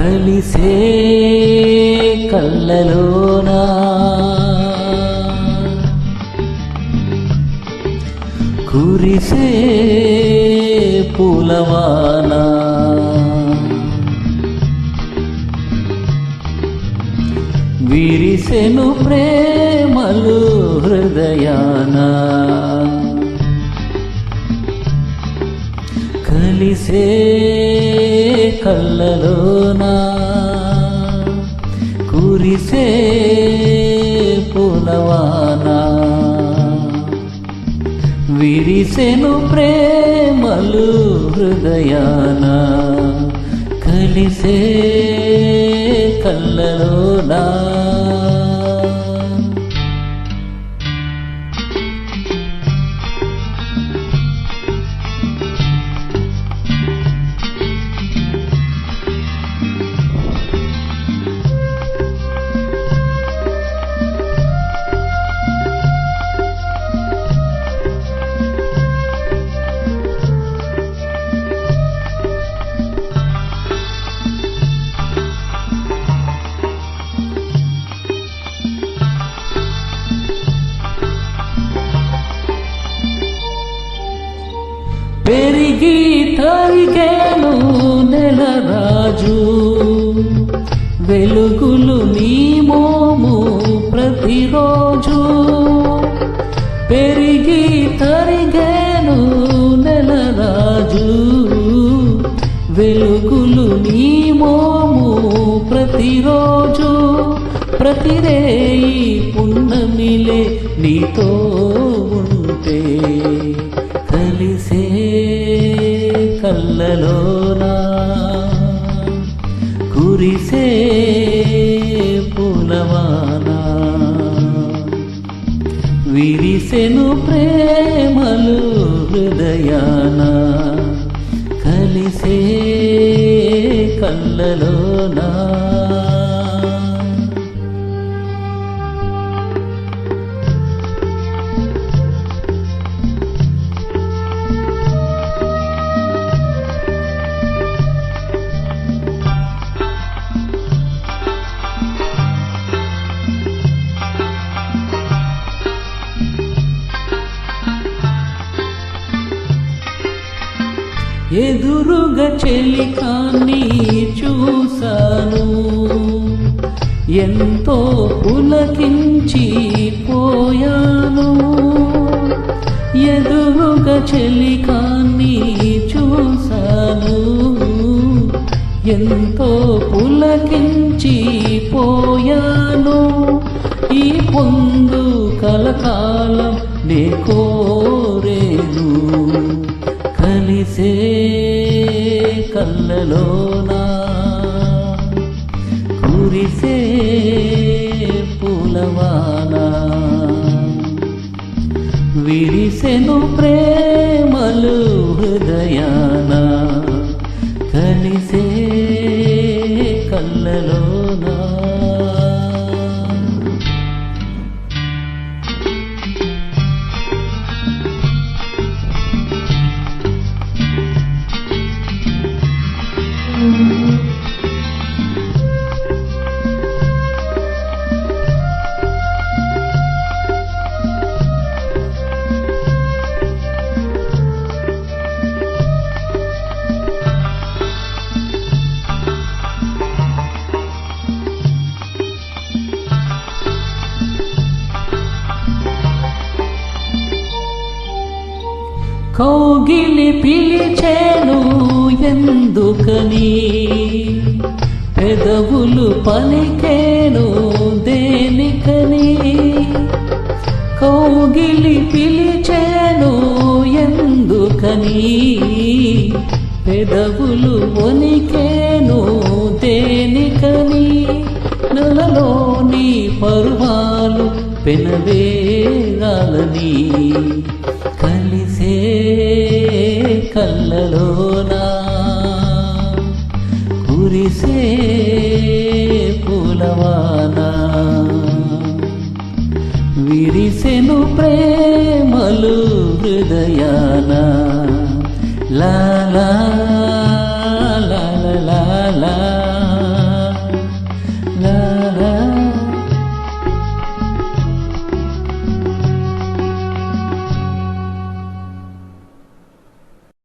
కలిసే కళ్ళలోనా కురిసే పూలవానా విరిసెను ప్రేమలు హృదయాన కలిసే కళ్ళలోనా కురిసే పూలవానా విరిసెను ప్రేమలు హృదయాన కలిసే కళ్ళలోనా పెరిగి తరిగేను నెలరాజు వెలుగులు నీ మోము ప్రతిరోజు పెరిగి తరిగేను నెలరాజు వెలుగులు నీ మోము ప్రతిరోజు ప్రతిరేయి పున్నమిలే నీతో ఉంటే కలిసే కళ్ళలోనా కురిసే పూలవానా విరిసెను ప్రేమలు హృదయాన కలిసే కళ్ళలోనా ఎదురుగా చెలికాన్ని చూశాను ఎంతో పులకించి పోయాను ఎదురుగా చెలికాన్ని చూశాను ఎంతో పులకించి పోయాను ఈ పొందు కలకాలం నే కోరేను కలిసే కళ్ళలోనా కురిసే పూలవానా విరిసెను ప్రేమలు హృదయాన కలిసే కళ్ళలోనా కౌగిలి పిలిచేను ఎందుకని పెదవులు పలికేను దేనికని కౌగిలి పిలిచేను ఎందుకని పెదవులు వణికేను దేనికని నలలోని పర్వాలు పెనవేగాలని కలిసే కళ్ళలోనా కురిసే పూలవానా విరిసెను ప్రేమలు హృదయాన